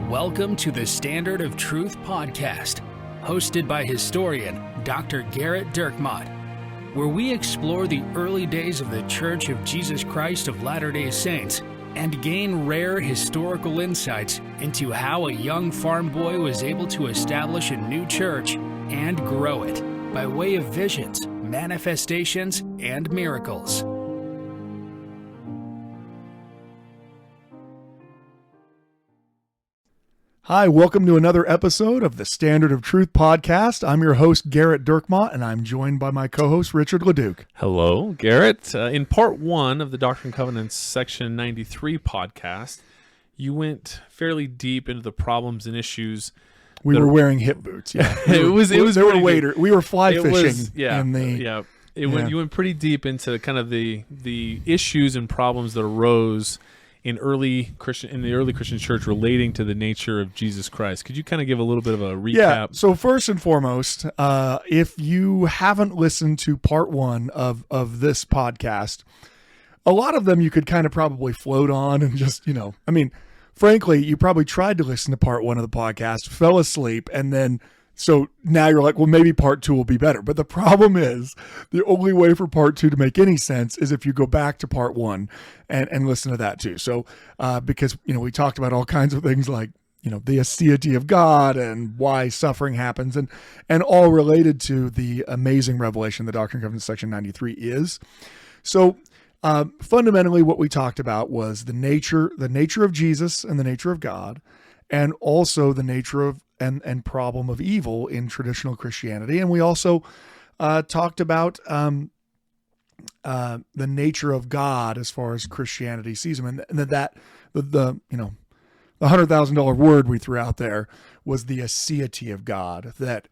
Welcome to the Standard of Truth podcast, hosted by historian Dr. Garrett Dirkmott, where we explore the early days of the Church of Jesus Christ of Latter-day Saints and gain rare historical insights into how a young farm boy was able to establish a new church and grow it by way of visions, manifestations, and miracles. Hi, welcome to another episode of the Standard of Truth podcast. I'm your host, Garrett Dirkmott, and I'm joined by my co-host, Richard Leduc. Hello, Garrett. In part one of the Doctrine and Covenants section 93 podcast, you went fairly deep into the problems and issues. We were wearing hip boots. Yeah, it was. We were fly fishing. You went pretty deep into kind of the issues and problems that arose in the early Christian church relating to the nature of Jesus Christ. Could you kind of give a little bit of a recap? Yeah, so first and foremost, if you haven't listened to part one of this podcast, a lot of them you could kind of probably float on and just, frankly, you probably tried to listen to part one of the podcast, fell asleep, and then so now you're like, well, maybe part two will be better. But the problem is the only way for part two to make any sense is if you go back to part one and listen to that too. So because, we talked about all kinds of things like, the aseity of God and why suffering happens and all related to the amazing revelation the Doctrine and Covenants section 93 is. So fundamentally what we talked about was the nature of Jesus and the nature of God, and also the nature of and problem of evil in traditional Christianity. And we also talked about the nature of God as far as Christianity sees him. And the $100,000 word we threw out there was the aseity of God, that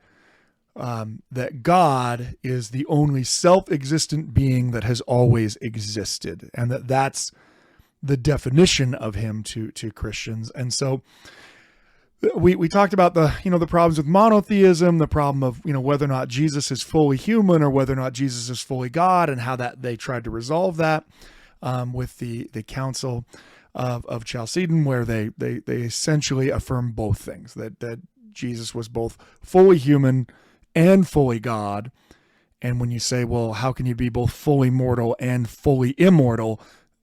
God is the only self-existent being that has always existed. And that's the definition of him to Christians. And so we talked about the problems with monotheism, the problem of, whether or not Jesus is fully human or whether or not Jesus is fully God, and how that they tried to resolve that with the Council of Chalcedon, where they essentially affirm both things, that Jesus was both fully human and fully God. And when you say, well, how can you be both fully mortal and fully immortal?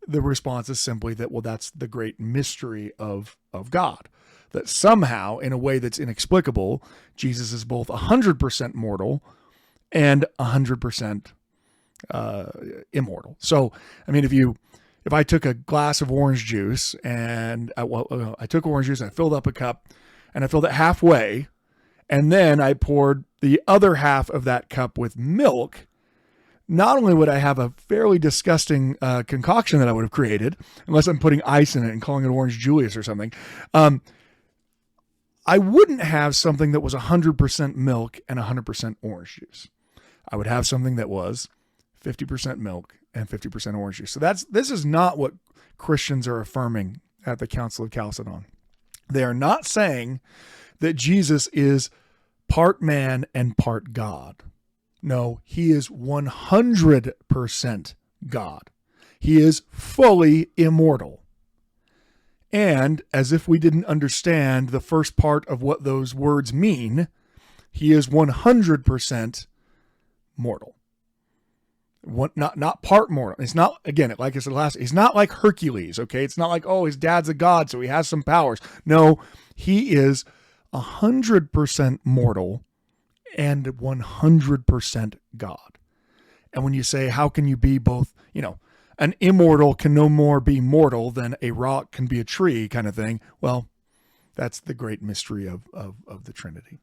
The response is simply that, well, that's the great mystery of God. That somehow, in a way that's inexplicable, Jesus is both 100% mortal and 100% immortal. So, if I took a glass of orange juice and I took orange juice, I filled up a cup and I filled it halfway, and then I poured the other half of that cup with milk, not only would I have a fairly disgusting concoction that I would have created, unless I'm putting ice in it and calling it Orange Julius or something, I wouldn't have something that was 100% milk and 100% orange juice. I would have something that was 50% milk and 50% orange juice. So this is not what Christians are affirming at the Council of Chalcedon. They are not saying that Jesus is part man and part God. No, he is 100% God. He is fully immortal. And as if we didn't understand the first part of what those words mean, he is 100% mortal. Not part mortal. It's not, again, like I said last, he's not like Hercules, okay? It's not like, oh, his dad's a god, so he has some powers. No, he is 100% mortal and 100% God. And when you say, how can you be both, an immortal can no more be mortal than a rock can be a tree kind of thing. Well, that's the great mystery of the Trinity.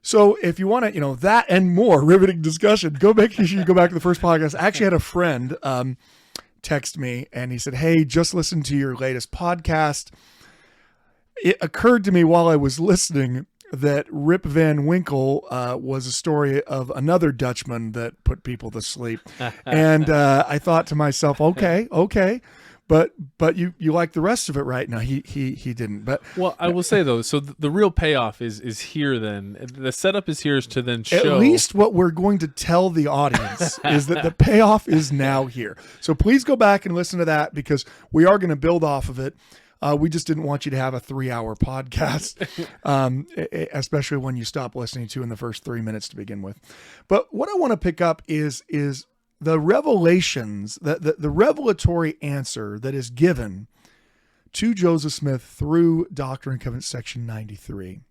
So if you want to, that and more riveting discussion, you should go back to the first podcast. I actually had a friend text me and he said, hey, just listen to your latest podcast. It occurred to me while I was listening that Rip Van Winkle was a story of another Dutchman that put people to sleep. And I thought to myself, okay, but you like the rest of it, right? No, he didn't. But well, I will say though, so the real payoff is here. Then the setup is here is to then show. At least what we're going to tell the audience is that the payoff is now here. So please go back and listen to that, because we are going to build off of it. We just didn't want you to have a 3-hour podcast, especially when you stop listening to in the first 3 minutes to begin with. But what I want to pick up is the revelations, the revelatory answer that is given to Joseph Smith through Doctrine and Covenants section 93.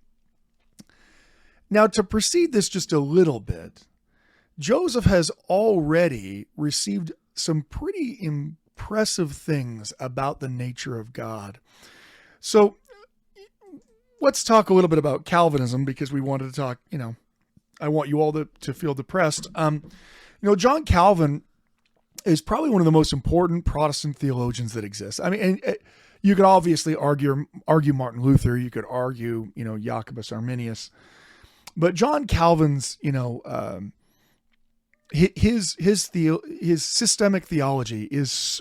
Now, to precede this just a little bit, Joseph has already received some pretty impressive things about the nature of God. So let's talk a little bit about Calvinism, because we wanted to talk, I want you all to feel depressed. John Calvin is probably one of the most important Protestant theologians that exists. I mean, and you could obviously argue Martin Luther, you could argue, Jacobus Arminius, but John Calvin's, his systemic theology is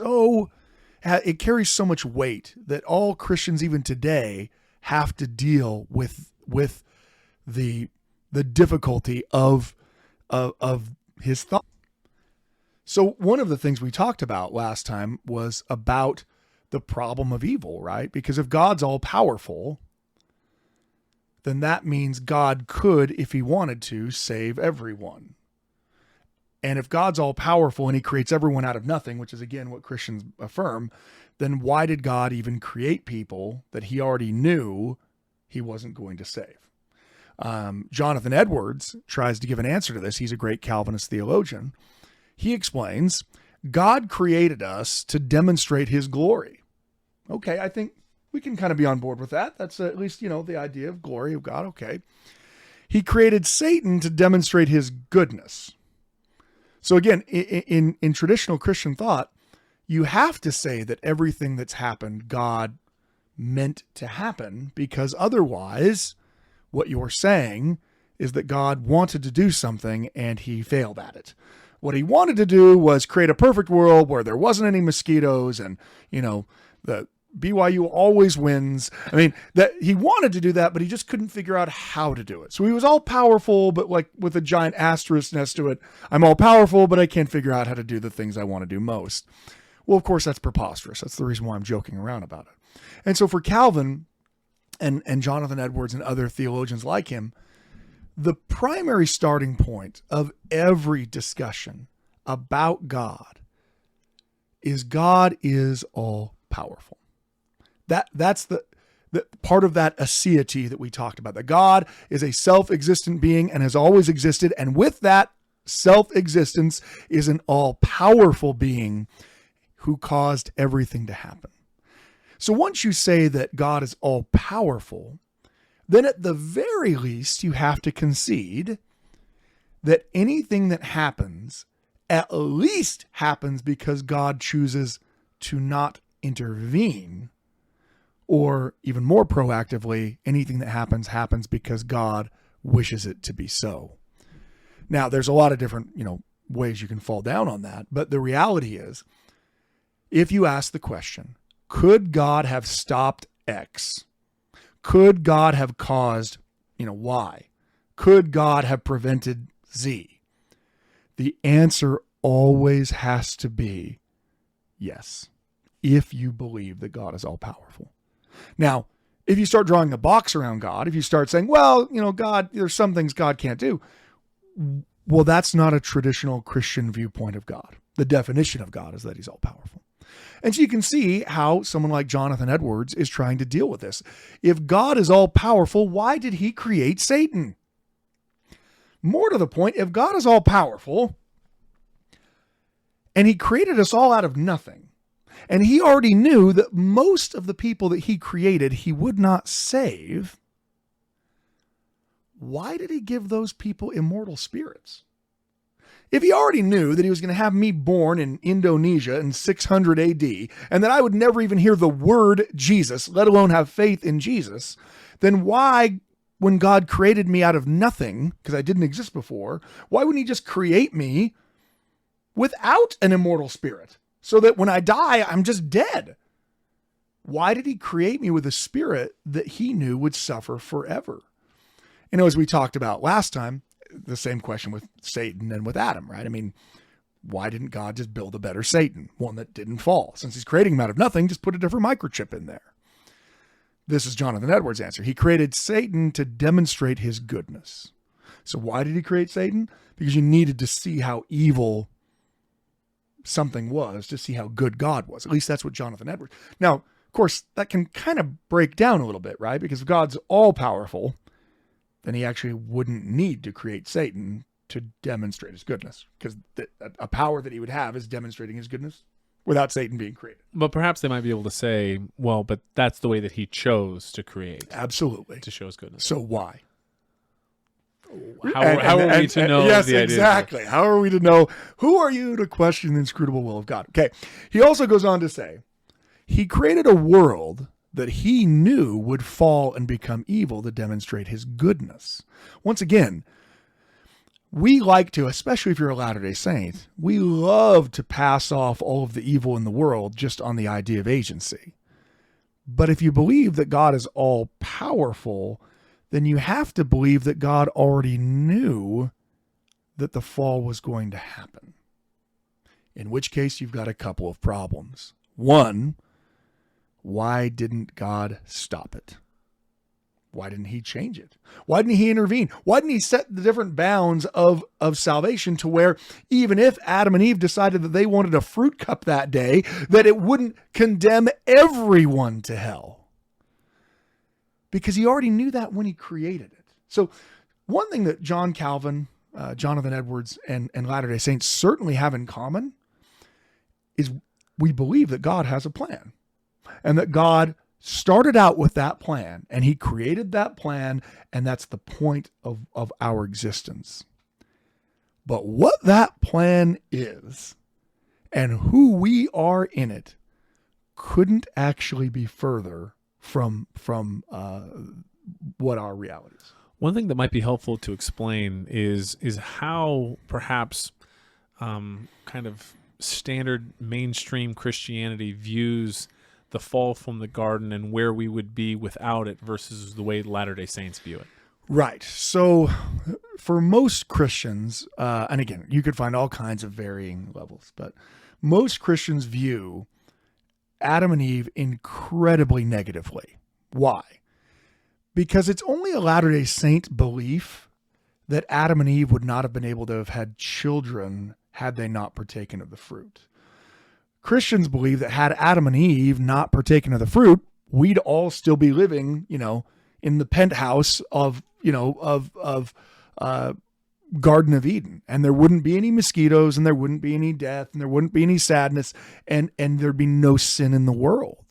it carries so much weight that all Christians even today have to deal with the difficulty of his thought. So one of the things we talked about last time was about the problem of evil, right? Because if God's all powerful, then that means God could, if he wanted to, save everyone. And if God's all powerful and he creates everyone out of nothing, which is again what Christians affirm, then why did God even create people that he already knew he wasn't going to save? Jonathan Edwards tries to give an answer to this. He's a great Calvinist theologian. He explains, God created us to demonstrate his glory. Okay, I think we can kind of be on board with that. That's at least, the idea of glory of God. Okay. He created Satan to demonstrate his goodness. So again, in traditional Christian thought, you have to say that everything that's happened, God meant to happen, because otherwise what you're saying is that God wanted to do something and he failed at it. What he wanted to do was create a perfect world where there wasn't any mosquitoes and, the BYU always wins. I mean, that he wanted to do that, but he just couldn't figure out how to do it. So he was all powerful, but like with a giant asterisk next to it, I'm all powerful, but I can't figure out how to do the things I want to do most. Well, of course, that's preposterous. That's the reason why I'm joking around about it. And so for Calvin and Jonathan Edwards and other theologians like him, the primary starting point of every discussion about God is all powerful. That's the part of that aseity that we talked about, that God is a self-existent being and has always existed. And with that self-existence is an all-powerful being who caused everything to happen. So once you say that God is all-powerful, then at the very least, you have to concede that anything that happens at least happens because God chooses to not intervene, or even more proactively, anything that happens because God wishes it to be so. Now, there's a lot of different, ways you can fall down on that, but the reality is, if you ask the question, could God have stopped X? Could God have caused, Y? Could God have prevented Z? The answer always has to be yes, if you believe that God is all powerful. Now, if you start drawing a box around God, if you start saying, well, God, there's some things God can't do. Well, that's not a traditional Christian viewpoint of God. The definition of God is that he's all powerful. And so you can see how someone like Jonathan Edwards is trying to deal with this. If God is all powerful, why did he create Satan? More to the point, if God is all powerful and he created us all out of nothing, and he already knew that most of the people that he created, he would not save, why did he give those people immortal spirits? If he already knew that he was going to have me born in Indonesia in 600 AD, and that I would never even hear the word Jesus, let alone have faith in Jesus, then why, when God created me out of nothing, because I didn't exist before, why wouldn't he just create me without an immortal spirit, so that when I die, I'm just dead? Why did he create me with a spirit that he knew would suffer forever? As we talked about last time, the same question with Satan and with Adam, right? I mean, why didn't God just build a better Satan, one that didn't fall? Since he's creating him out of nothing, just put a different microchip in there. This is Jonathan Edwards' answer. He created Satan to demonstrate his goodness. So why did he create Satan? Because you needed to see how evil something was to see how good God was. At least that's what Jonathan Edwards. Now, of course, that can kind of break down a little bit, right? Because if God's all powerful, then he actually wouldn't need to create Satan to demonstrate his goodness, because a power that he would have is demonstrating his goodness without Satan being created. But perhaps they might be able to say, well, but that's the way that he chose to create. Absolutely. To show his goodness. So why? How are we to know yes, the idea? Exactly. How are we to know? Who are you to question the inscrutable will of God? Okay. He also goes on to say, he created a world that he knew would fall and become evil to demonstrate his goodness. Once again, we like to, especially if you're a Latter-day Saint, we love to pass off all of the evil in the world just on the idea of agency. But if you believe that God is all powerful, then you have to believe that God already knew that the fall was going to happen. In which case, you've got a couple of problems. One, why didn't God stop it? Why didn't he change it? Why didn't he intervene? Why didn't he set the different bounds of salvation to where even if Adam and Eve decided that they wanted a fruit cup that day, that it wouldn't condemn everyone to hell? Because he already knew that when he created it. So one thing that John Calvin, Jonathan Edwards, and Latter-day Saints certainly have in common is we believe that God has a plan, and that God started out with that plan, and he created that plan, and that's the point of our existence. But what that plan is and who we are in it couldn't actually be further from what our reality is. One thing that might be helpful to explain is how perhaps kind of standard mainstream Christianity views the fall from the garden and where we would be without it versus the way Latter-day Saints view it. Right. So for most Christians, and again, you could find all kinds of varying levels, but most Christians view Adam and Eve incredibly negatively. Why? Because it's only a Latter-day Saint belief that Adam and Eve would not have been able to have had children had they not partaken of the fruit. Christians believe that had Adam and Eve not partaken of the fruit, we'd all still be living, in the penthouse of Garden of Eden, and there wouldn't be any mosquitoes, and there wouldn't be any death, and there wouldn't be any sadness, and there'd be no sin in the world.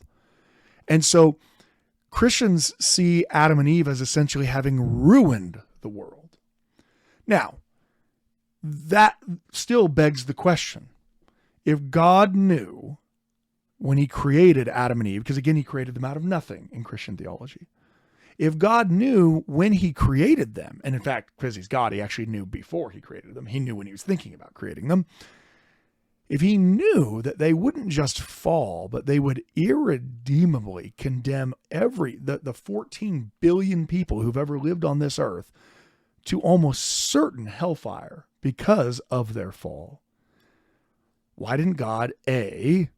And so Christians see Adam and Eve as essentially having ruined the world. Now, that still begs the question. If God knew when he created Adam and Eve, because again, he created them out of nothing in Christian theology. If God knew when he created them, and in fact, because he's God, he actually knew before he created them. He knew when he was thinking about creating them. If he knew that they wouldn't just fall, but they would irredeemably condemn the 14 billion people who've ever lived on this earth to almost certain hellfire because of their fall, why didn't God, A,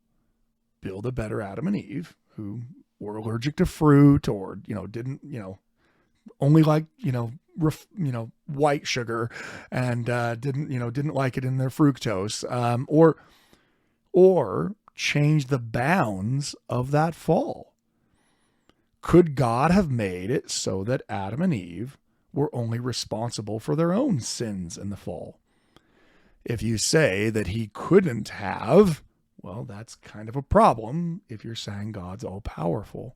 build a better Adam and Eve who were allergic to fruit or, didn't, only like, white sugar and didn't like it in their fructose, or change the bounds of that fall? Could God have made it so that Adam and Eve were only responsible for their own sins in the fall? If you say that he couldn't have, well, that's kind of a problem if you're saying God's all powerful.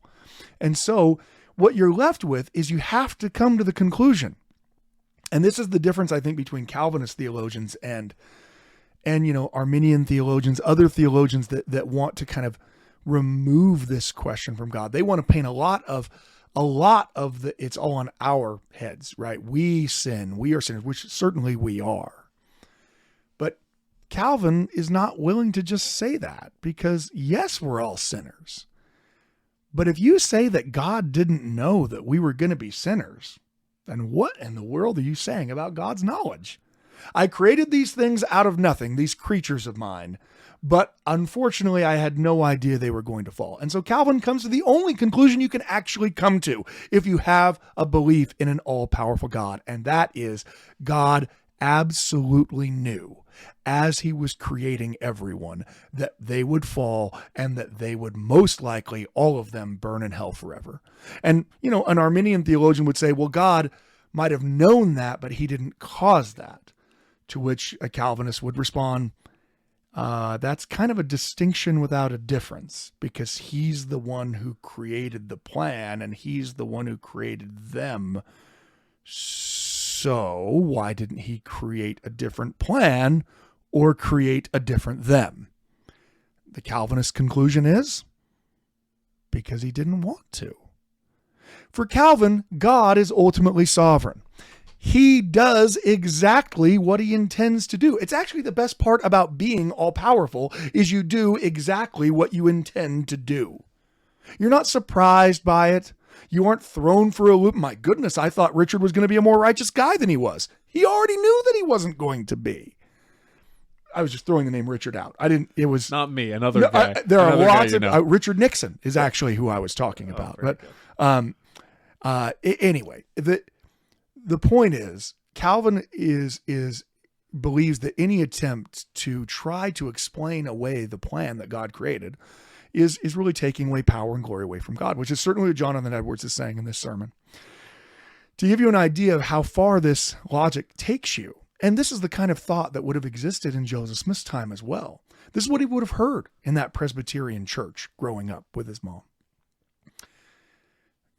And so what you're left with is you have to come to the conclusion. And this is the difference, I think, between Calvinist theologians and Arminian theologians, other theologians that want to kind of remove this question from God. They want to paint a lot of the, it's all on our heads, right? We sin, we are sinners, which certainly we are. But Calvin is not willing to just say that, because yes, we're all sinners. But if you say that God didn't know that we were going to be sinners, then what in the world are you saying about God's knowledge? I created these things out of nothing, these creatures of mine. But unfortunately, I had no idea they were going to fall. And so Calvin comes to the only conclusion you can actually come to if you have a belief in an all-powerful God, and that is God absolutely knew as he was creating everyone that they would fall and that they would most likely, all of them, burn in hell forever. And, an Arminian theologian would say, well, God might have known that, but he didn't cause that. To which a Calvinist would respond, that's kind of a distinction without a difference, because he's the one who created the plan and he's the one who created them. So why didn't he create a different plan or create a different them? The Calvinist conclusion is because he didn't want to. For Calvin, God is ultimately sovereign. He does exactly what he intends to do. It's actually the best part about being all-powerful is you do exactly what you intend to do. You're not surprised by it. You aren't thrown for a loop. My goodness, I thought Richard was going to be a more righteous guy than he was. He already knew that he wasn't going to be. I was just throwing the name Richard out. It was not me, another guy. There are another lots guy, of Richard Nixon is actually who I was talking about. But anyway, the point is, Calvin believes that any attempt to try to explain away the plan that God created is really taking away power and glory away from God, which is certainly what Jonathan Edwards is saying in this sermon. To give you an idea of how far this logic takes you, and this is the kind of thought that would have existed in Joseph Smith's time as well. This is what he would have heard in that Presbyterian church growing up with his mom.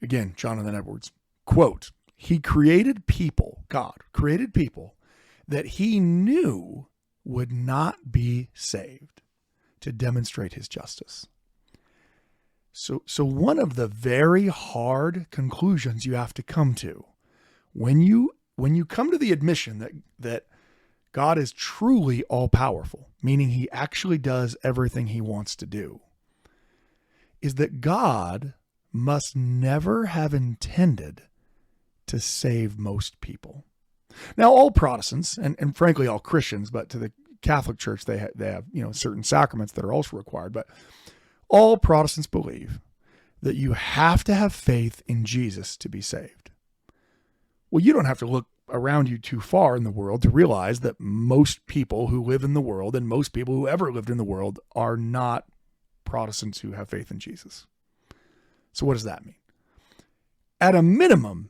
Again, Jonathan Edwards, quote, he created people, God created people that he knew would not be saved to demonstrate his justice. So one of the very hard conclusions you have to come to when you come to the admission that God is truly all-powerful, meaning he actually does everything he wants to do, is that God must never have intended to save most people. Now, all Protestants, and frankly all Christians, but to the Catholic Church, they have certain sacraments that are also required, but all Protestants believe that you have to have faith in Jesus to be saved. Well, you don't have to look around you too far in the world to realize that most people who live in the world and most people who ever lived in the world are not Protestants who have faith in Jesus. So what does that mean? At a minimum,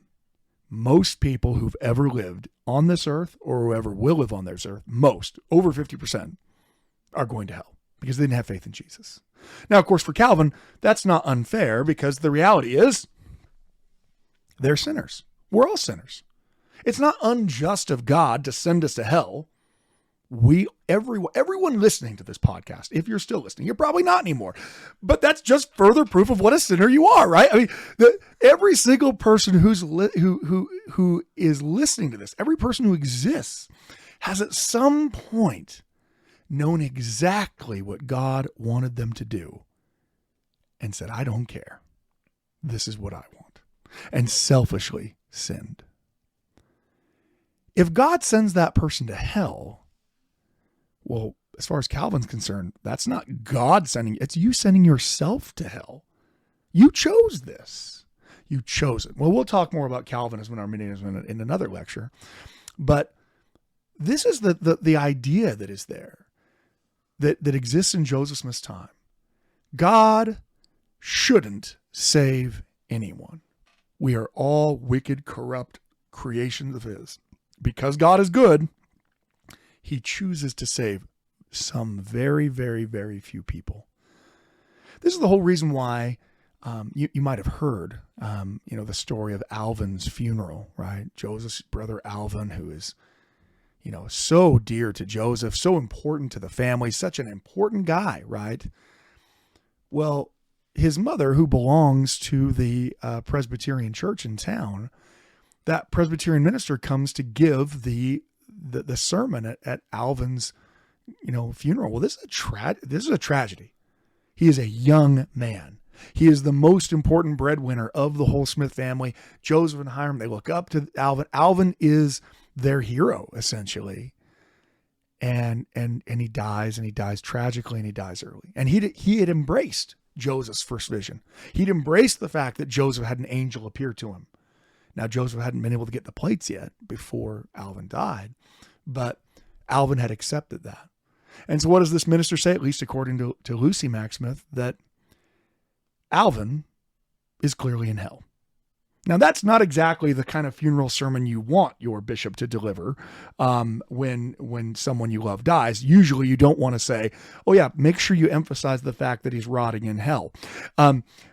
most people who've ever lived on this earth or whoever will live on this earth, most, over 50%, are going to hell because they didn't have faith in Jesus. Now, of course, for Calvin, that's not unfair because the reality is they're sinners. We're all sinners. It's not unjust of God to send us to hell. Everyone listening to this podcast, if you're still listening, you're probably not anymore, but that's just further proof of what a sinner you are, right? I mean, every single person who is listening to this, every person who exists has at some point known exactly what God wanted them to do and said, I don't care. This is what I want. And selfishly sinned. If God sends that person to hell, well, as far as Calvin's concerned, that's not God sending, it's you sending yourself to hell. You chose this. You chose it. Well, we'll talk more about Calvinism and Arminianism in another lecture, but this is the idea that is there, that exists in Joseph Smith's time. God shouldn't save anyone. We are all wicked, corrupt creations of his. Because God is good, he chooses to save some very, very, very few people. This is the whole reason why you might have heard, the story of Alvin's funeral, right? Joseph's brother Alvin, who is, so dear to Joseph, so important to the family, such an important guy, right? Well, his mother, who belongs to the Presbyterian church in town, that Presbyterian minister comes to give the sermon at Alvin's, funeral. Well, this is a tragedy. He is a young man. He is the most important breadwinner of the whole Smith family. Joseph and Hiram, they look up to Alvin. Alvin is their hero, essentially. and he dies tragically, and he dies early. And he had embraced Joseph's first vision. He'd embraced the fact that Joseph had an angel appear to him. Now, Joseph hadn't been able to get the plates yet before Alvin died, but Alvin had accepted that. And so what does this minister say, at least according to Lucy Macksmith, that Alvin is clearly in hell. Now, that's not exactly the kind of funeral sermon you want your bishop to deliver when someone you love dies. Usually you don't want to say, oh yeah, make sure you emphasize the fact that he's rotting in hell.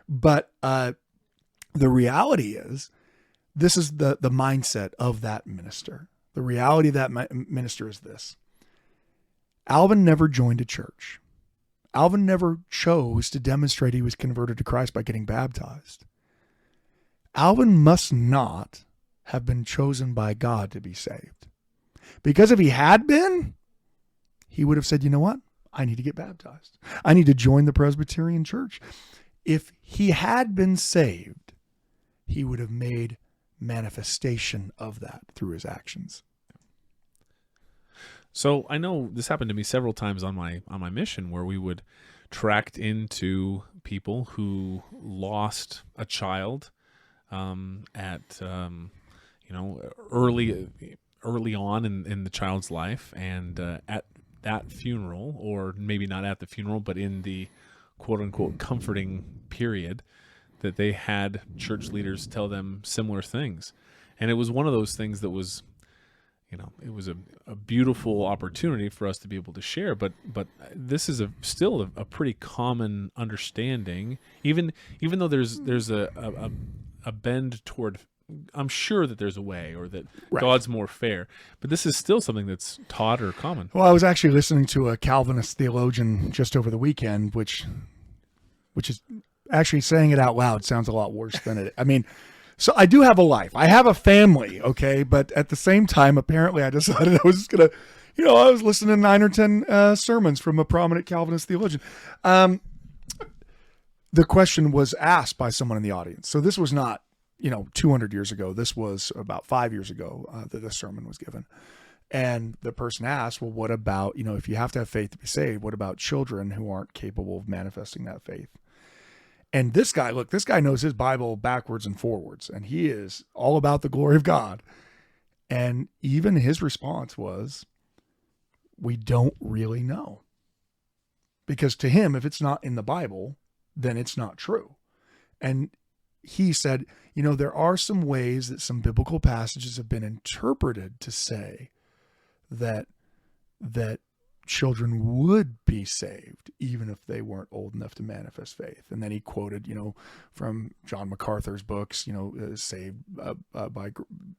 But the reality is, this is the mindset of that minister. The reality of that minister is this. Alvin never joined a church. Alvin never chose to demonstrate he was converted to Christ by getting baptized. Alvin must not have been chosen by God to be saved. Because if he had been, he would have said, you know what? I need to get baptized. I need to join the Presbyterian Church. If he had been saved, he would have made manifestation of that through his actions. So I know this happened to me several times on my mission, where we would tract into people who lost a child at early on in the child's life, and at that funeral, or maybe not at the funeral, but in the quote unquote comforting period, that they had church leaders tell them similar things. And it was one of those things that was, it was a beautiful opportunity for us to be able to share, but this is still a pretty common understanding, even though there's a bend toward, I'm sure that there's a way, or that right. God's more fair, but this is still something that's taught or common. Well, I was actually listening to a Calvinist theologian just over the weekend, which is actually, saying it out loud sounds a lot worse than it. I mean, so I do have a life. I have a family, okay? But at the same time, apparently I decided I was just going to, I was listening to 9 or 10 sermons from a prominent Calvinist theologian. The question was asked by someone in the audience. So this was not, 200 years ago. This was about 5 years ago that this sermon was given. And the person asked, well, what about, if you have to have faith to be saved, what about children who aren't capable of manifesting that faith? And this guy knows his Bible backwards and forwards, and he is all about the glory of God. And even his response was, we don't really know. Because to him, if it's not in the Bible, then it's not true. And he said, there are some ways that some biblical passages have been interpreted to say that children would be saved even if they weren't old enough to manifest faith. And then he quoted, from John MacArthur's books, saved by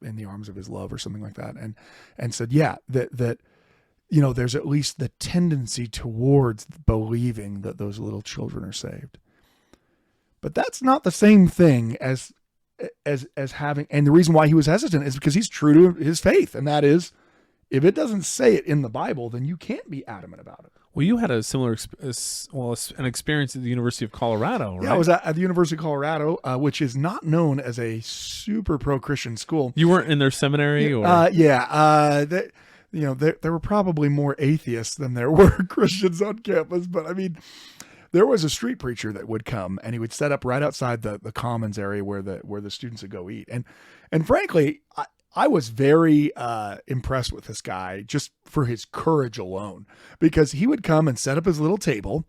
in the arms of his love or something like that. And said, that there's at least the tendency towards believing that those little children are saved. But that's not the same thing as having, and the reason why he was hesitant is because he's true to his faith. And that is, if it doesn't say it in the Bible, then you can't be adamant about it. Well, you had a similar an experience at the University of Colorado, right? Yeah, I was at the University of Colorado, which is not known as a super pro-Christian school. You weren't in their seminary? Or? There were probably more atheists than there were Christians on campus. But I mean, there was a street preacher that would come, and he would set up right outside the commons area where the students would go eat. And frankly, I was very impressed with this guy just for his courage alone, because he would come and set up his little table,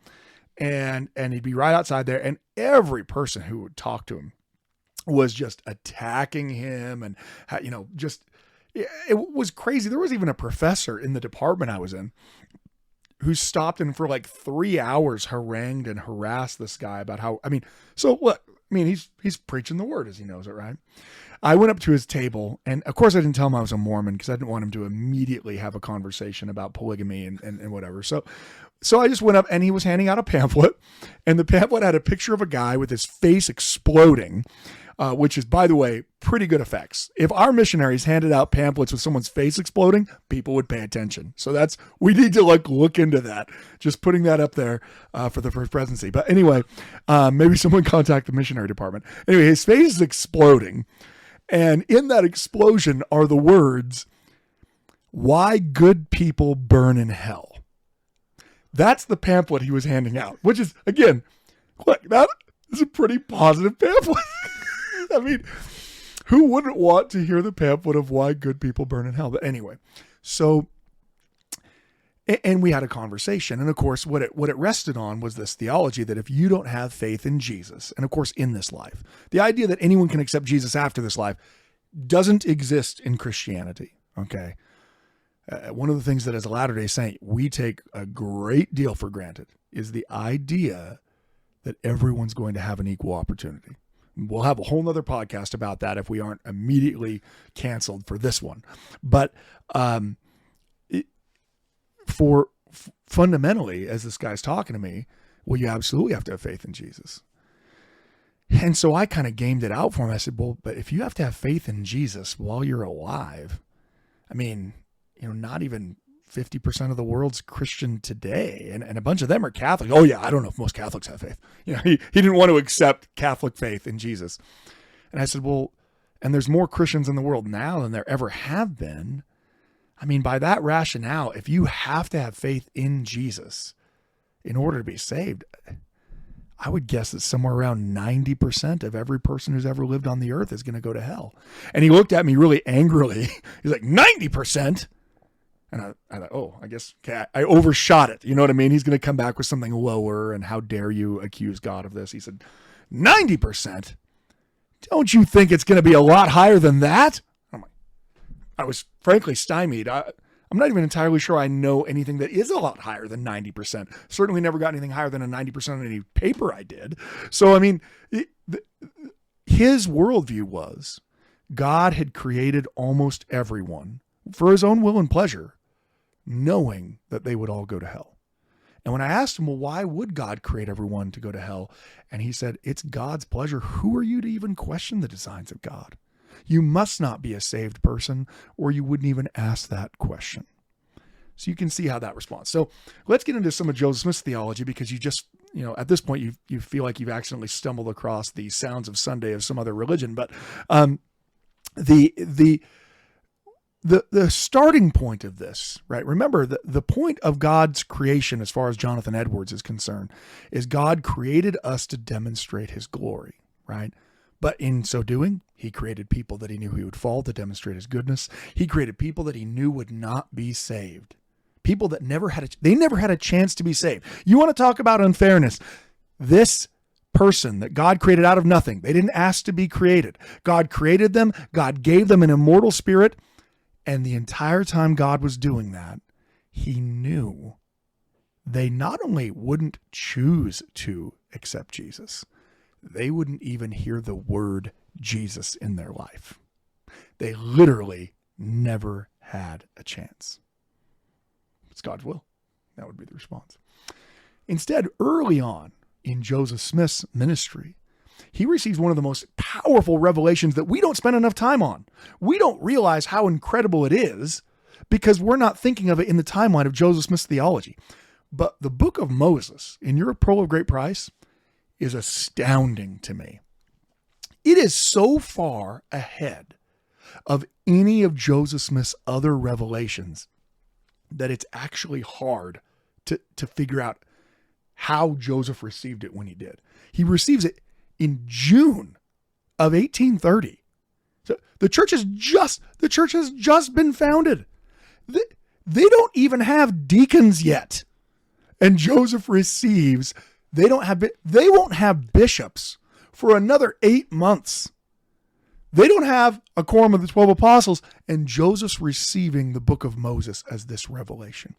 and he'd be right outside there, and every person who would talk to him was just attacking him, and it was crazy. There was even a professor in the department I was in who stopped and for like 3 hours harangued and harassed this guy about how, he's preaching the word as he knows it, right? I went up to his table, and of course I didn't tell him I was a Mormon because I didn't want him to immediately have a conversation about polygamy and whatever. So I just went up, and he was handing out a pamphlet, and the pamphlet had a picture of a guy with his face exploding, which is, by the way, pretty good effects. If our missionaries handed out pamphlets with someone's face exploding, people would pay attention. So we need to look into that. Just putting that up there for the First Presidency. But anyway, maybe someone contact the missionary department. Anyway, his face is exploding. And in that explosion are the words, Why Good People Burn in Hell. That's the pamphlet he was handing out, which is, again, look, that is a pretty positive pamphlet. I mean, who wouldn't want to hear the pamphlet of Why Good People Burn in Hell? But anyway, so, and we had a conversation. And of course, what it rested on was this theology that if you don't have faith in Jesus, and of course in this life, the idea that anyone can accept Jesus after this life doesn't exist in Christianity, okay? One of the things that as a Latter-day Saint, we take a great deal for granted is the idea that everyone's going to have an equal opportunity. We'll have a whole nother podcast about that if we aren't immediately canceled for this one. But fundamentally, as this guy's talking to me, well, you absolutely have to have faith in Jesus. And so I kind of gamed it out for him. I said, well, but if you have to have faith in Jesus while you're alive, I mean, not even 50% of the world's Christian today. And a bunch of them are Catholic. Oh yeah, I don't know if most Catholics have faith. He didn't want to accept Catholic faith in Jesus. And I said, well, and there's more Christians in the world now than there ever have been. I mean, by that rationale, if you have to have faith in Jesus in order to be saved, I would guess that somewhere around 90% of every person who's ever lived on the earth is going to go to hell. And he looked at me really angrily. He's like, 90%? And I thought, oh, I guess I overshot it. You know what I mean? He's going to come back with something lower, and how dare you accuse God of this? He said, 90%? Don't you think it's going to be a lot higher than that? I was frankly stymied. I'm not even entirely sure I know anything that is a lot higher than 90%. Certainly never got anything higher than a 90% on any paper I did. So, I mean, his worldview was God had created almost everyone for his own will and pleasure, knowing that they would all go to hell. And when I asked him, well, why would God create everyone to go to hell? And he said, it's God's pleasure. Who are you to even question the designs of God? You must not be a saved person, or you wouldn't even ask that question. So you can see how that responds. So let's get into some of Joseph Smith's theology, because you just, at this point, you feel like you've accidentally stumbled across the sounds of Sunday of some other religion. But the starting point of this, right? Remember, the point of God's creation, as far as Jonathan Edwards is concerned, is God created us to demonstrate his glory, right? But in so doing, he created people that he knew he would fall to demonstrate his goodness. He created people that he knew would not be saved. People that never had a chance to be saved. You want to talk about unfairness? This person that God created out of nothing, they didn't ask to be created. God created them. God gave them an immortal spirit. And the entire time God was doing that, he knew they not only wouldn't choose to accept Jesus, they wouldn't even hear the word Jesus in their life. They literally never had a chance. It's God's will. That would be the response. Instead, early on in Joseph Smith's ministry, he receives one of the most powerful revelations that we don't spend enough time on. We don't realize how incredible it is because we're not thinking of it in the timeline of Joseph Smith's theology. But the book of Moses in your Pearl of Great Price is astounding to me. It is so far ahead of any of Joseph Smith's other revelations that it's actually hard to figure out how Joseph received it when he did. He receives it in June of 1830. So the church has just been founded. They don't even have deacons yet. And Joseph receives, they won't have bishops for another 8 months. They don't have a quorum of the 12 apostles, and Joseph's receiving the book of Moses as this revelation.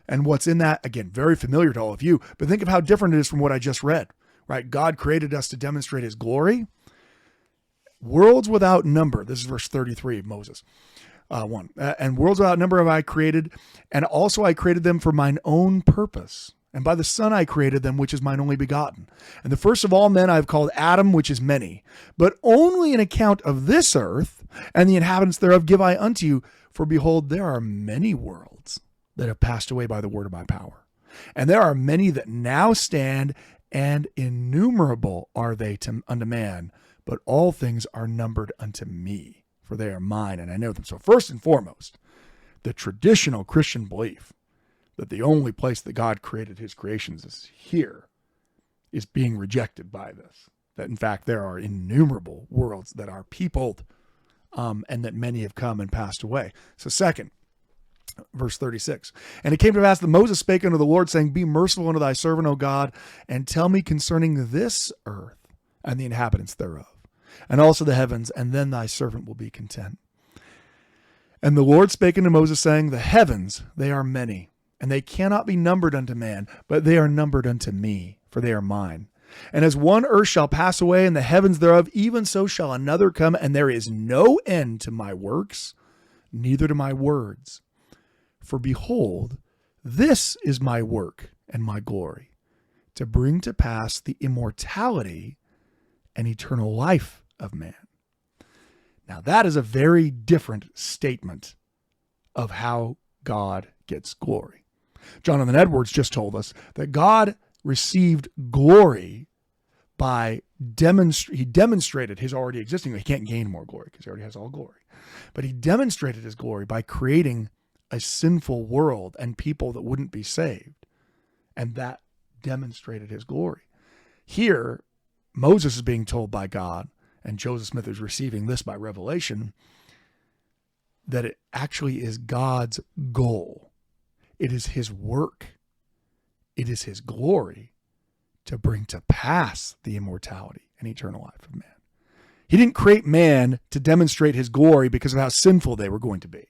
And what's in that, again, very familiar to all of you, but think of how different it is from what I just read, right? God created us to demonstrate his glory. Worlds without number. This is verse 33 of Moses 1. And worlds without number have I created, and also I created them for mine own purpose. And by the Son I created them, which is mine only begotten. And the first of all men I have called Adam, which is many. But only an account of this earth and the inhabitants thereof give I unto you. For behold, there are many worlds that have passed away by the word of my power. And there are many that now stand, and innumerable are they unto man. But all things are numbered unto me, for they are mine, and I know them. So first and foremost, the traditional Christian belief that the only place that God created his creations is here is being rejected by this. That in fact there are innumerable worlds that are peopled, and that many have come and passed away. So second, verse 36, and it came to pass that Moses spake unto the Lord, saying, Be merciful unto thy servant, O God, and tell me concerning this earth and the inhabitants thereof, and also the heavens, and then thy servant will be content. And the Lord spake unto Moses, saying, The heavens, they are many, and they cannot be numbered unto man, but they are numbered unto me, for they are mine. And as one earth shall pass away, and the heavens thereof, even so shall another come, and there is no end to my works, neither to my words. For behold, this is my work and my glory, to bring to pass the immortality and eternal life of man. Now that is a very different statement of how God gets glory. Jonathan Edwards just told us that God received glory by he demonstrated his already existing. He can't gain more glory because he already has all glory. But he demonstrated his glory by creating a sinful world and people that wouldn't be saved. And that demonstrated his glory. Here, Moses is being told by God, and Joseph Smith is receiving this by revelation, that it actually is God's goal. It is his work. It is his glory to bring to pass the immortality and eternal life of man. He didn't create man to demonstrate his glory because of how sinful they were going to be.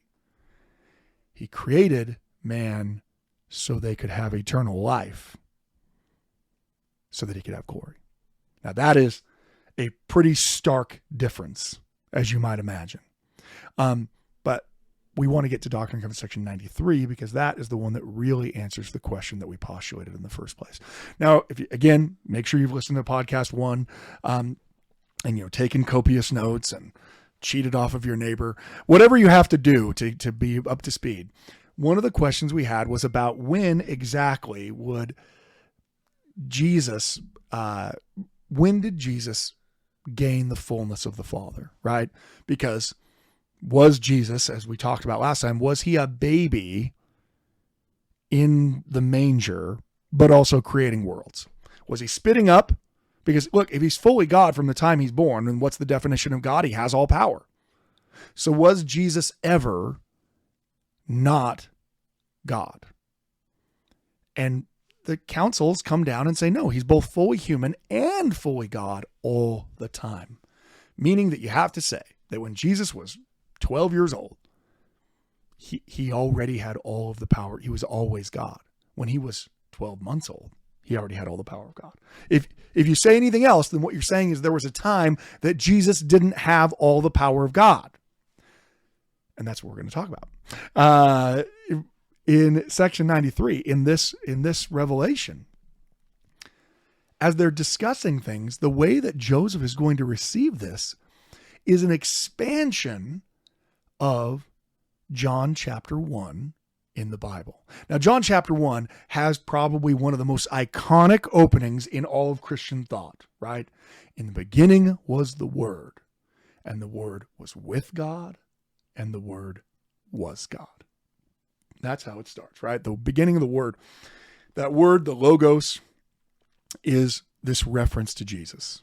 He created man so they could have eternal life, so that he could have glory. Now that is a pretty stark difference, as you might imagine. But we want to get to Doctrine and Covenants section 93 because that is the one that really answers the question that we postulated in the first place. Now, if you, again, make sure you've listened to podcast 1, and taken copious notes and cheated off of your neighbor, whatever you have to do to be up to speed. One of the questions we had was about when exactly would Jesus, when did Jesus gain the fullness of the Father, right? Because was Jesus, as we talked about last time, was he a baby in the manger, but also creating worlds? Was he spitting up? Because look, if he's fully God from the time he's born, then what's the definition of God? He has all power. So was Jesus ever not God? And the councils come down and say, no, he's both fully human and fully God all the time. Meaning that you have to say that when Jesus was 12 years old, he already had all of the power. He was always God. When he was 12 months old, he already had all the power of God. If you say anything else, then what you're saying is there was a time that Jesus didn't have all the power of God. And that's what we're going to talk about. In section 93, in this revelation, as they're discussing things, the way that Joseph is going to receive this is an expansion of John chapter 1 in the Bible. Now, John chapter 1 has probably one of the most iconic openings in all of Christian thought, right? In the beginning was the Word, and the Word was with God, and the Word was God. That's how it starts, right? The beginning of the Word. That word, the Logos, is this reference to Jesus.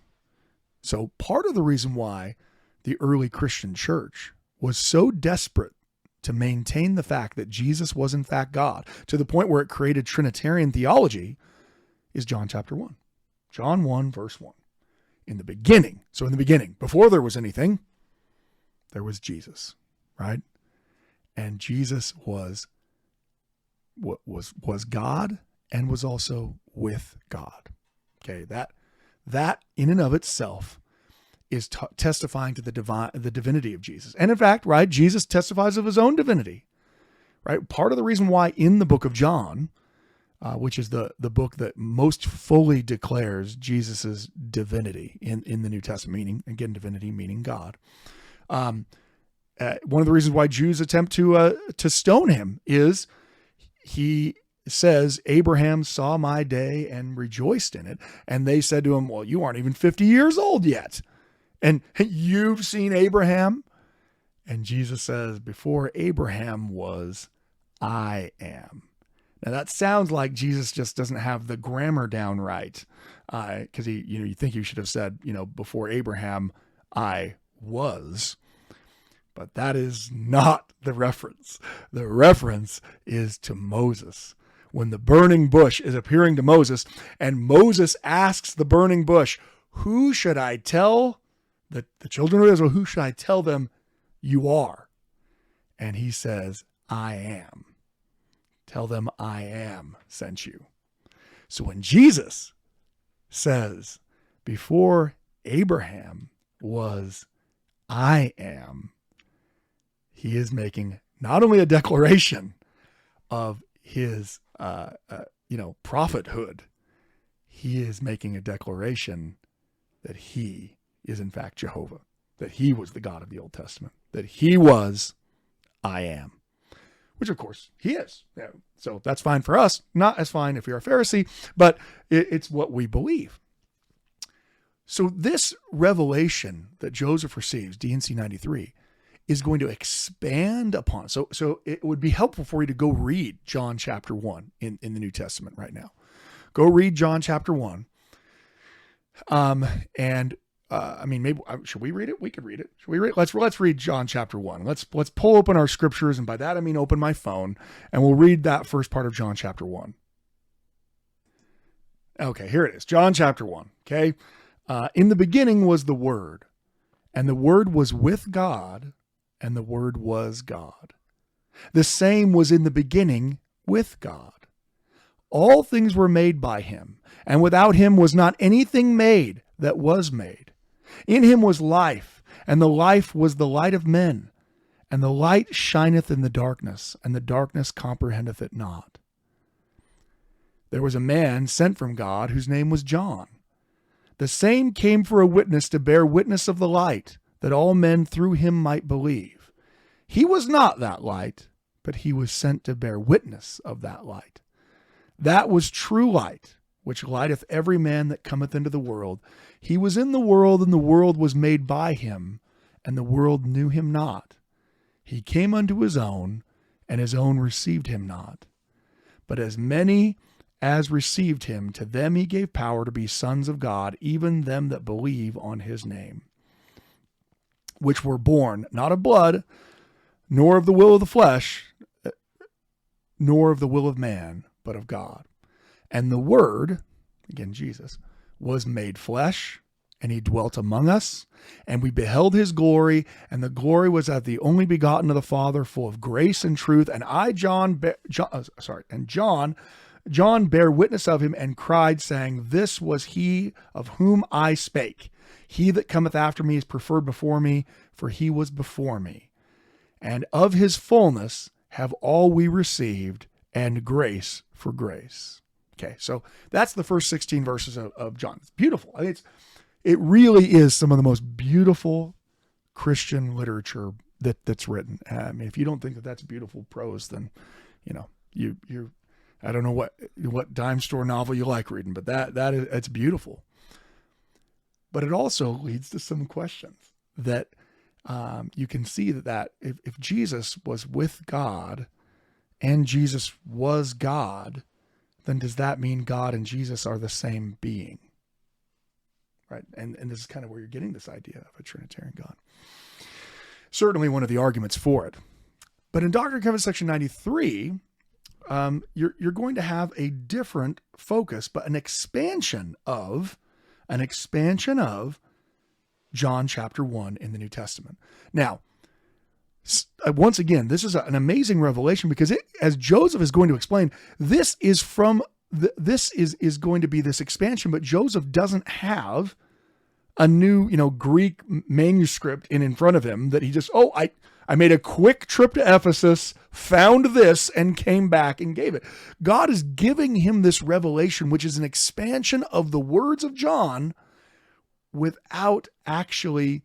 So part of the reason why the early Christian church was so desperate to maintain the fact that Jesus was in fact God, to the point where it created Trinitarian theology, is John chapter 1. John 1, verse 1. In the beginning, so in the beginning, before there was anything, there was Jesus, right? And Jesus was God and was also with God. Okay, that in and of itself is testifying to the divinity of Jesus. And in fact, right, Jesus testifies of his own divinity, right? Part of the reason why in the book of John, which is the book that most fully declares Jesus's divinity in the New Testament, meaning, again, divinity meaning God. One of the reasons why Jews attempt to stone him is he says, Abraham saw my day and rejoiced in it. And they said to him, well, you aren't even 50 years old yet. And you've seen Abraham? And Jesus says, before Abraham was, I am. Now that sounds like Jesus just doesn't have the grammar down right, because you think you should have said, before Abraham, I was. But that is not the reference. The reference is to Moses. When the burning bush is appearing to Moses, and Moses asks the burning bush, who should I tell the children of Israel, who should I tell them you are? And he says, I am. Tell them I am sent you. So when Jesus says, before Abraham was, I am, he is making not only a declaration of his, prophethood, he is making a declaration that he is in fact Jehovah, that he was the God of the Old Testament, that he was, I am, which of course he is. Yeah, so that's fine for us, not as fine if you're a Pharisee, but it's what we believe. So this revelation that Joseph receives, D&C 93, is going to expand upon. So it would be helpful for you to go read John chapter 1 in the New Testament right now. Go read John chapter 1. Maybe should we read it? We could read it. Should we read it? Let's read John chapter 1. Let's pull open our scriptures, and by that I mean open my phone, and we'll read that first part of John chapter 1. Okay, here it is. John chapter 1. Okay. In the beginning was the Word, and the Word was with God, and the Word was God. The same was in the beginning with God. All things were made by him, and without him was not anything made that was made. In him was life, and the life was the light of men. And the light shineth in the darkness, and the darkness comprehendeth it not. There was a man sent from God, whose name was John. The same came for a witness to bear witness of the light, that all men through him might believe. He was not that light, but he was sent to bear witness of that light. That was true light, which lighteth every man that cometh into the world. He was in the world, and the world was made by him, and the world knew him not. He came unto his own, and his own received him not. But as many as received him, to them he gave power to be sons of God, even them that believe on his name, which were born not of blood, nor of the will of the flesh, nor of the will of man, but of God. And the Word, again Jesus, was made flesh, and he dwelt among us, and we beheld his glory, and the glory was of the only begotten of the Father, full of grace and truth. And John bare witness of him, and cried, saying, This was he of whom I spake. He that cometh after me is preferred before me, for he was before me. And of his fullness have all we received, and grace for grace. Okay, so that's the first 16 verses of John. It's beautiful. I mean, it really is some of the most beautiful Christian literature that's written. I mean, if you don't think that that's beautiful prose, then you're I don't know what dime store novel you like reading, but that is, it's beautiful. But it also leads to some questions that you can see that if Jesus was with God and Jesus was God, then does that mean God and Jesus are the same being? Right? And this is kind of where you're getting this idea of a Trinitarian God. Certainly one of the arguments for it. But in Doctrine and Covenants section 93, you're going to have a different focus, but an expansion of John chapter 1 in the New Testament. Now, once again, this is an amazing revelation because as Joseph is going to explain, this is going to be this expansion, but Joseph doesn't have a new, Greek manuscript in front of him that he just, I made a quick trip to Ephesus, found this, and came back and gave it. God is giving him this revelation, which is an expansion of the words of John without actually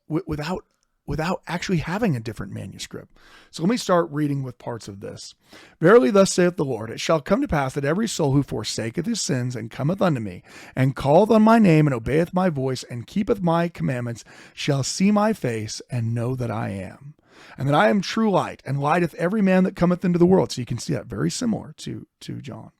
without actually having a different manuscript. So let me start reading with parts of this. Verily thus saith the Lord, it shall come to pass that every soul who forsaketh his sins and cometh unto me, and calleth on my name, and obeyeth my voice, and keepeth my commandments, shall see my face, and know that I am. and that I am true light, and lighteth every man that cometh into the world. So you can see that very similar to John.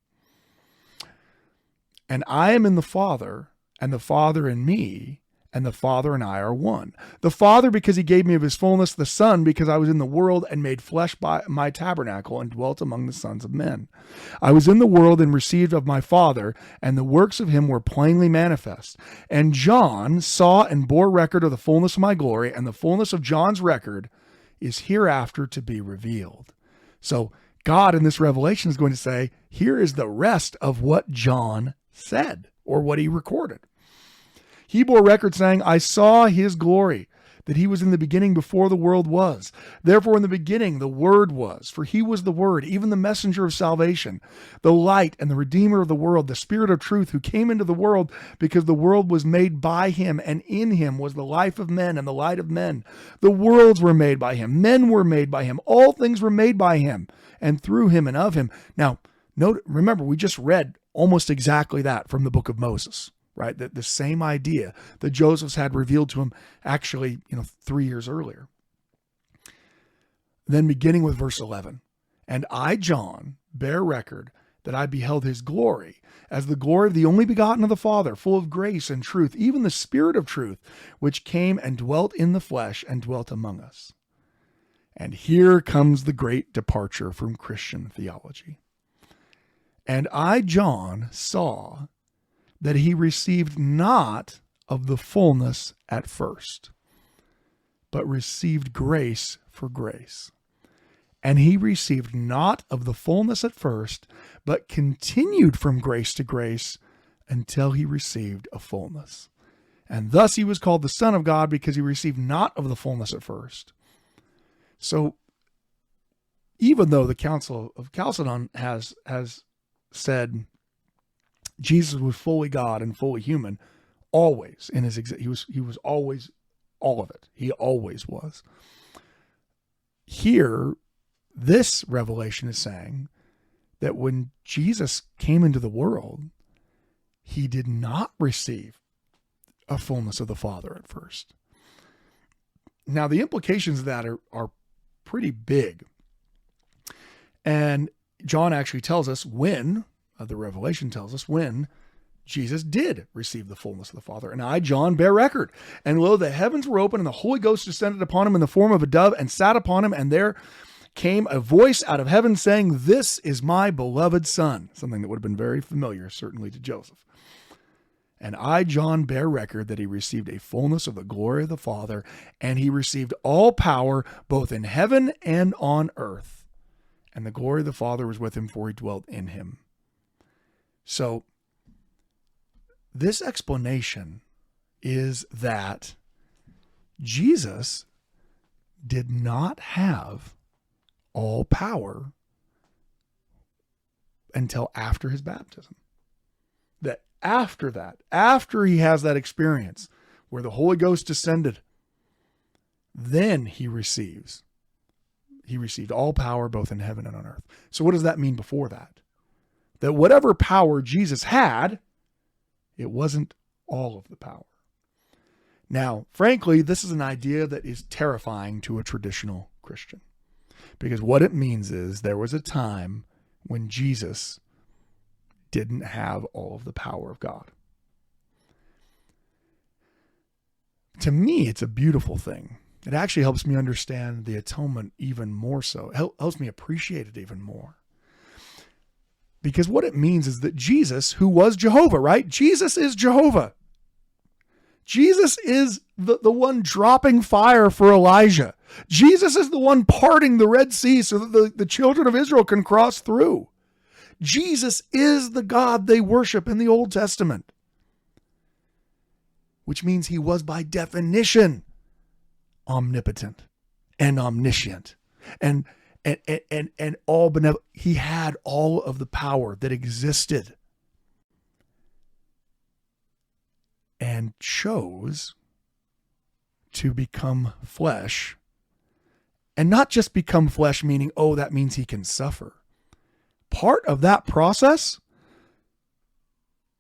And I am in the Father, and the Father in me, and the Father and I are one. The Father, because he gave me of his fullness, the Son, because I was in the world and made flesh by my tabernacle and dwelt among the sons of men. I was in the world and received of my Father, and the works of him were plainly manifest. And John saw and bore record of the fullness of my glory, and the fullness of John's record is hereafter to be revealed. So God in this revelation is going to say, here is the rest of what John said, or what he recorded. He bore record saying, I saw his glory, that he was in the beginning before the world was. Therefore in the beginning the Word was, for he was the Word, even the messenger of salvation, the light and the Redeemer of the world, the Spirit of truth, who came into the world because the world was made by him, and in him was the life of men and the light of men. The worlds were made by him, men were made by him, all things were made by him, and through him and of him. Now, remember, we just read almost exactly that from the book of Moses. Right? The same idea that Joseph's had revealed to him actually, 3 years earlier. Then beginning with verse 11, and I, John, bear record that I beheld his glory, as the glory of the only begotten of the Father, full of grace and truth, even the Spirit of truth, which came and dwelt in the flesh and dwelt among us. And here comes the great departure from Christian theology. And I, John, saw that he received not of the fullness at first, but received grace for grace. And he received not of the fullness at first, but continued from grace to grace until he received a fullness. And thus he was called the Son of God, because he received not of the fullness at first. So even though the Council of Chalcedon has said Jesus was fully God and fully human, always in his he was always all of it. He always was. Here, this revelation is saying that when Jesus came into the world, he did not receive a fullness of the Father at first. Now, the implications of that are pretty big. And John actually tells us when, the Revelation tells us when Jesus did receive the fullness of the Father. And I, John, bear record. And lo, the heavens were open, and the Holy Ghost descended upon him in the form of a dove and sat upon him. And there came a voice out of heaven saying, this is my beloved Son. Something that would have been very familiar, certainly, to Joseph. And I, John, bear record that he received a fullness of the glory of the Father, and he received all power both in heaven and on earth. And the glory of the Father was with him, for he dwelt in him. So this explanation is that Jesus did not have all power until after his baptism. That after that, after he has that experience where the Holy Ghost descended, then he received all power both in heaven and on earth. So what does that mean before that? That whatever power Jesus had, it wasn't all of the power. Now, frankly, this is an idea that is terrifying to a traditional Christian, because what it means is there was a time when Jesus didn't have all of the power of God. To me, it's a beautiful thing. It actually helps me understand the atonement even more so. It helps me appreciate it even more. Because what it means is that Jesus, who was Jehovah, right? Jesus is Jehovah. Jesus is the one dropping fire for Elijah. Jesus is the one parting the Red Sea so that the children of Israel can cross through. Jesus is the God they worship in the Old Testament, which means he was by definition omnipotent and omniscient and all benevolent. He had all of the power that existed and chose to become flesh, and not just become flesh meaning, oh, that means he can suffer. Part of that process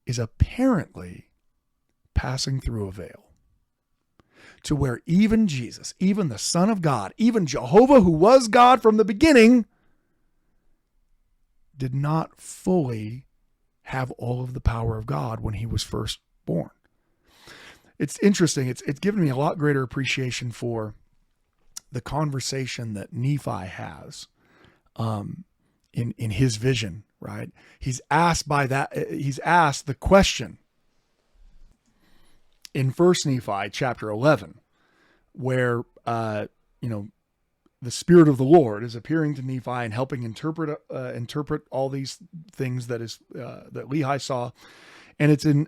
is apparently passing through a veil. to where even Jesus, even the Son of God, even Jehovah, who was God from the beginning, did not fully have all of the power of God when he was first born. It's interesting. It's given me a lot greater appreciation for the conversation that Nephi has in his vision, right? He's asked the question in 1 Nephi chapter 11, where, the Spirit of the Lord is appearing to Nephi and helping interpret all these things that Lehi saw. And it's in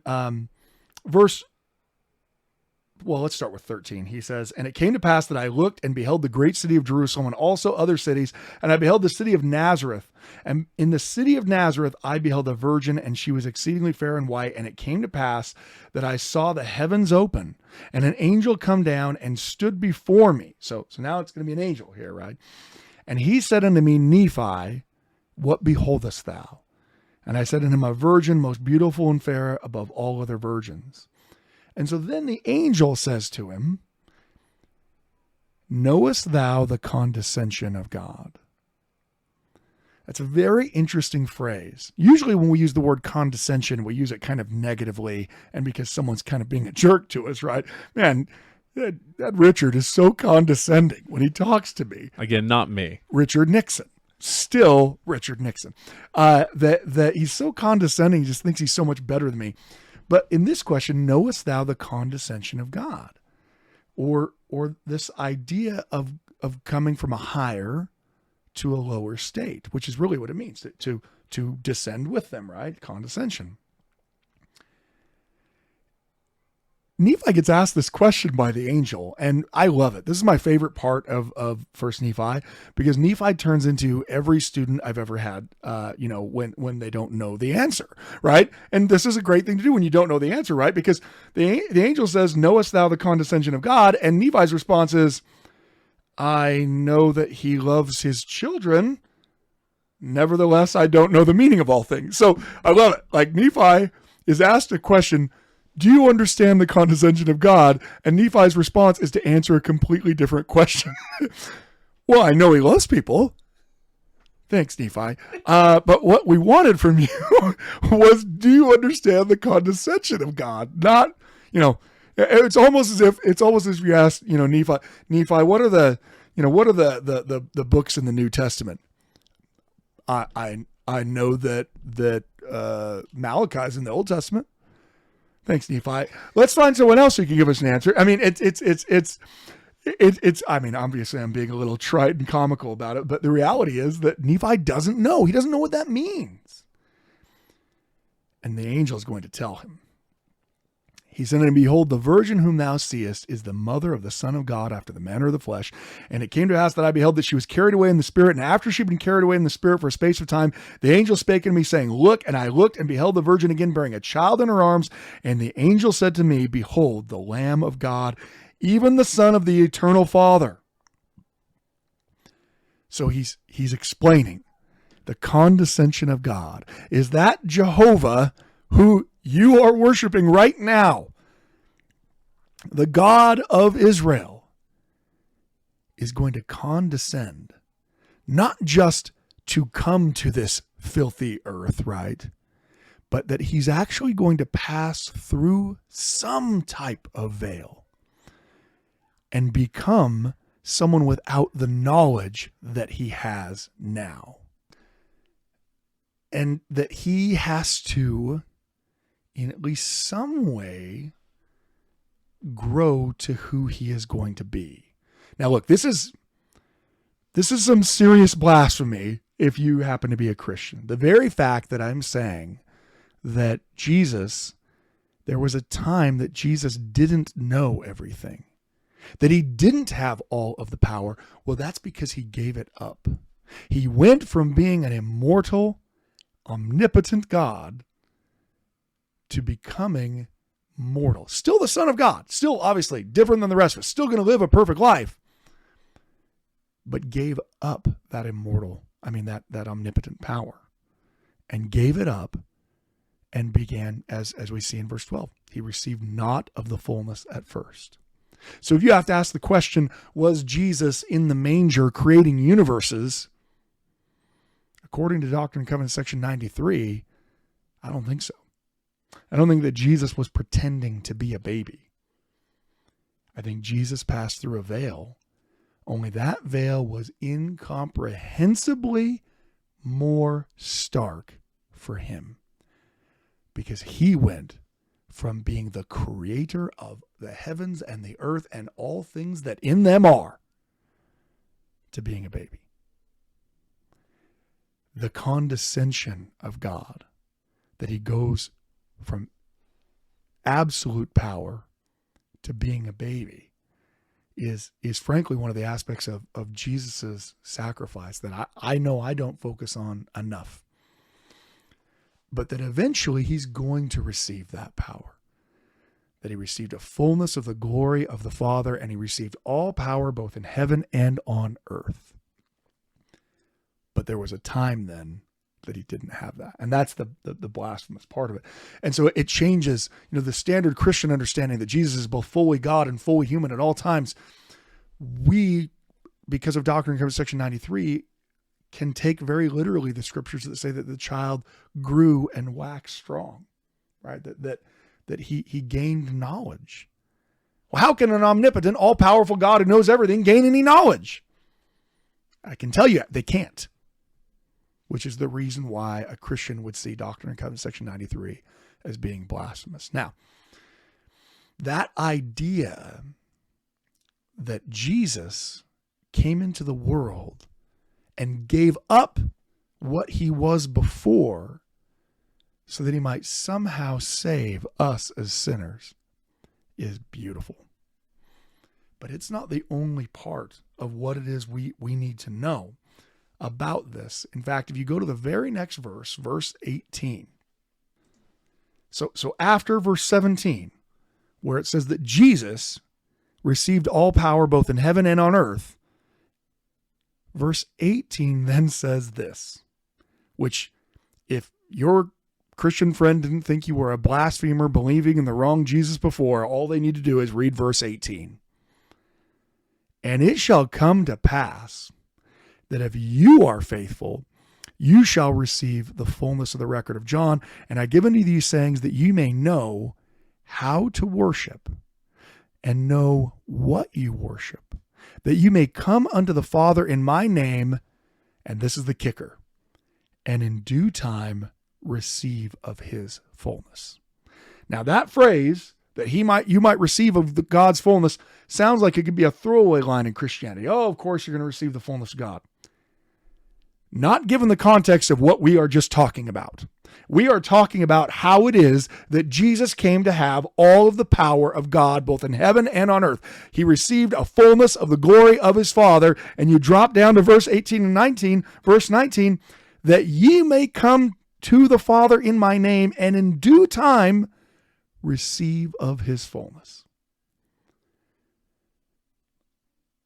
let's start with 13. He says, "And it came to pass that I looked and beheld the great city of Jerusalem and also other cities, and I beheld the city of Nazareth. And in the city of Nazareth I beheld a virgin, and she was exceedingly fair and white. And it came to pass that I saw the heavens open, and an angel come down and stood before me." So now it's going to be an angel here, right? "And he said unto me, Nephi, what beholdest thou? And I said unto him, a virgin most beautiful and fair above all other virgins. And so then the angel says to him, knowest thou the condescension of God?" That's a very interesting phrase. Usually when we use the word condescension, we use it kind of negatively and because someone's kind of being a jerk to us, right? Man, that Richard is so condescending when he talks to me. Again, not me. Richard Nixon. Still Richard Nixon. That he's so condescending, he just thinks he's so much better than me. But in this question, knowest thou the condescension of God? Or this idea of coming from a higher to a lower state, which is really what it means to descend with them, right? Condescension. Nephi gets asked this question by the angel, and I love it. This is my favorite part of First Nephi, because Nephi turns into every student I've ever had, when they don't know the answer, right? And this is a great thing to do when you don't know the answer, right? Because the angel says, knowest thou the condescension of God? And Nephi's response is, I know that he loves his children. Nevertheless, I don't know the meaning of all things. So I love it. Like Nephi is asked a question, do you understand the condescension of God? And Nephi's response is to answer a completely different question. Well, I know he loves people. Thanks, Nephi. But what we wanted from you was, do you understand the condescension of God? Not, it's almost as if you asked, Nephi, what are the books in the New Testament? I know that Malachi's in the Old Testament. Thanks, Nephi. Let's find someone else who can give us an answer. I mean, it's. I mean, obviously, I'm being a little trite and comical about it, but the reality is that Nephi doesn't know. He doesn't know what that means. And the angel is going to tell him. He said, and behold, the virgin whom thou seest is the mother of the Son of God after the manner of the flesh. And it came to pass that I beheld that she was carried away in the Spirit. And after she had been carried away in the Spirit for a space of time, the angel spake unto me, saying, look. And I looked and beheld the virgin again bearing a child in her arms. And the angel said to me, behold, the Lamb of God, even the Son of the Eternal Father. So he's explaining the condescension of God. Is that Jehovah who you are worshiping right now, the God of Israel, is going to condescend, not just to come to this filthy earth, right? But that he's actually going to pass through some type of veil and become someone without the knowledge that he has now. And that he has to, in at least some way, grow to who he is going to be. Now, look, this is some serious blasphemy if you happen to be a Christian. The very fact that I'm saying that there was a time that Jesus didn't know everything, that he didn't have all of the power, well, that's because he gave it up. He went from being an immortal, omnipotent God to becoming mortal. Still the Son of God, still obviously different than the rest of us, still going to live a perfect life, but gave up that that omnipotent power, and gave it up and began, as we see in verse 12, he received not of the fullness at first. So if you have to ask the question, was Jesus in the manger creating universes? According to Doctrine and Covenants section 93, I don't think so. I don't think that Jesus was pretending to be a baby. I think Jesus passed through a veil, only that veil was incomprehensibly more stark for him, because he went from being the creator of the heavens and the earth and all things that in them are to being a baby. The condescension of God, that he goes from absolute power to being a baby, is frankly one of the aspects of Jesus's sacrifice that I know I don't focus on enough. But that eventually he's going to receive that power. That he received a fullness of the glory of the Father, and he received all power both in heaven and on earth. But there was a time then that he didn't have that. And that's the blasphemous part of it. And so it changes, the standard Christian understanding that Jesus is both fully God and fully human at all times. We, because of Doctrine and Covenants section 93, can take very literally the scriptures that say that the child grew and waxed strong, right? That he gained knowledge. Well, how can an omnipotent, all-powerful God who knows everything gain any knowledge? I can tell you, they can't. Which is the reason why a Christian would see Doctrine and Covenants section 93 as being blasphemous. Now, that idea that Jesus came into the world and gave up what he was before so that he might somehow save us as sinners is beautiful. But it's not the only part of what it is we need to know about this. In fact, if you go to the very next verse, verse 18. So after verse 17, where it says that Jesus received all power both in heaven and on earth, verse 18 then says this, which if your Christian friend didn't think you were a blasphemer believing in the wrong Jesus before, all they need to do is read verse 18. And it shall come to pass that if you are faithful, you shall receive the fullness of the record of John. And I give unto you these sayings that you may know how to worship and know what you worship, that you may come unto the Father in my name, and this is the kicker, and in due time receive of his fullness. Now that phrase, that you might receive of God's fullness, sounds like it could be a throwaway line in Christianity. Oh, of course you're going to receive the fullness of God. Not given the context of what we are just talking about. We are talking about how it is that Jesus came to have all of the power of God, both in heaven and on earth. He received a fullness of the glory of his Father. And you drop down to verse 18 and 19, verse 19, that ye may come to the Father in my name, and in due time receive of his fullness.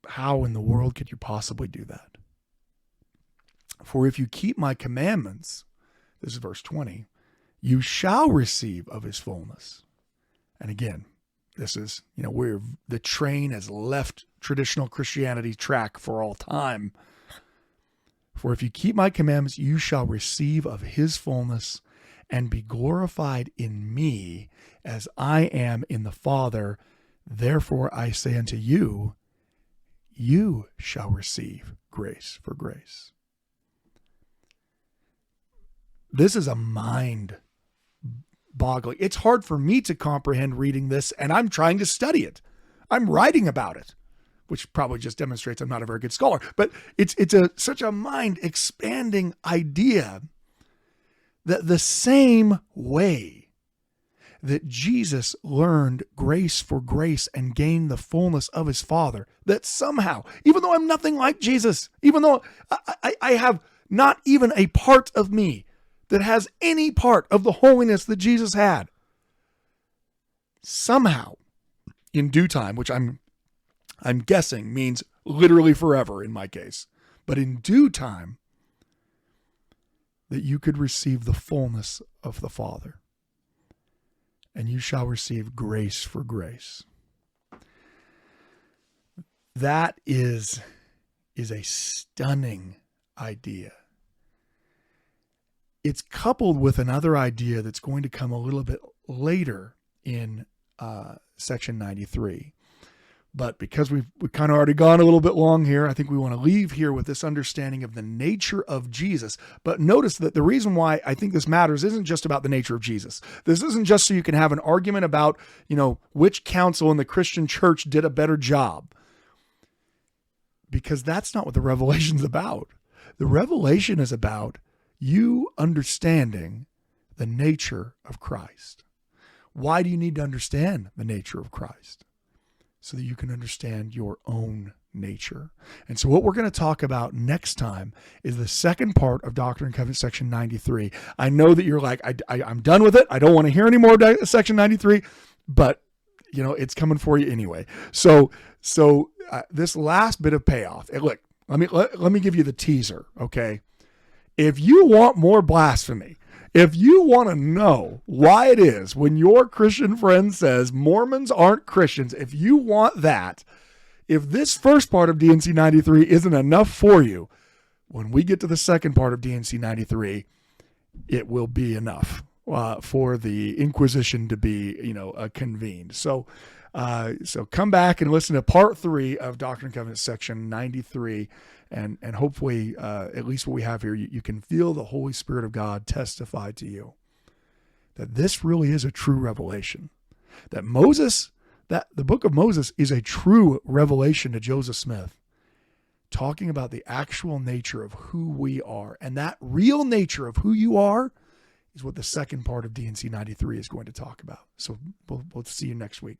How in the world could you possibly do that? For if you keep my commandments, this is verse 20, you shall receive of his fullness. And again, this is, where the train has left traditional Christianity track for all time. For if you keep my commandments, you shall receive of his fullness and be glorified in me as I am in the Father. Therefore I say unto you, you shall receive grace for grace. This is a mind-boggling. It's hard for me to comprehend reading this, and I'm trying to study it. I'm writing about it, which probably just demonstrates I'm not a very good scholar. But it's such a mind-expanding idea that the same way that Jesus learned grace for grace and gained the fullness of his Father, that somehow, even though I'm nothing like Jesus, even though I have not even a part of me that has any part of the holiness that Jesus had, somehow, in due time, which I'm guessing means literally forever in my case, but in due time, that you could receive the fullness of the Father, and you shall receive grace for grace. That is a stunning idea. It's coupled with another idea that's going to come a little bit later in section 93. But because we've kind of already gone a little bit long here, I think we want to leave here with this understanding of the nature of Jesus. But notice that the reason why I think this matters isn't just about the nature of Jesus. This isn't just so you can have an argument about, which council in the Christian church did a better job. Because that's not what the Revelation's about. The Revelation is about you understanding the nature of Christ. Why do you need to understand the nature of Christ? So that you can understand your own nature. And so what we're going to talk about next time is the second part of Doctrine and Covenants, section 93. I know that you're like, I'm done with it. I don't want to hear any more section 93, but it's coming for you anyway. So this last bit of payoff, look, let me give you the teaser, okay? If you want more blasphemy, if you want to know why it is when your Christian friend says Mormons aren't Christians, if you want that, if this first part of DNC 93 isn't enough for you, when we get to the second part of DNC 93, it will be enough for the Inquisition to be, convened. So come back and listen to part 3 of Doctrine and Covenants, section 93. And hopefully, at least what we have here, you can feel the Holy Spirit of God testify to you that this really is a true revelation. That the book of Moses is a true revelation to Joseph Smith, talking about the actual nature of who we are. And that real nature of who you are is what the second part of DNC 93 is going to talk about. So we'll see you next week.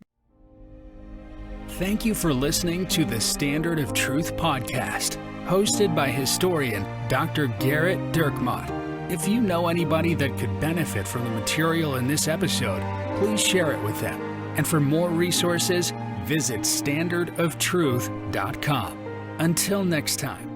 Thank you for listening to the Standard of Truth podcast, hosted by historian Dr. Garrett Dirkmott. If you know anybody that could benefit from the material in this episode, please share it with them. And for more resources, visit standardoftruth.com. Until next time.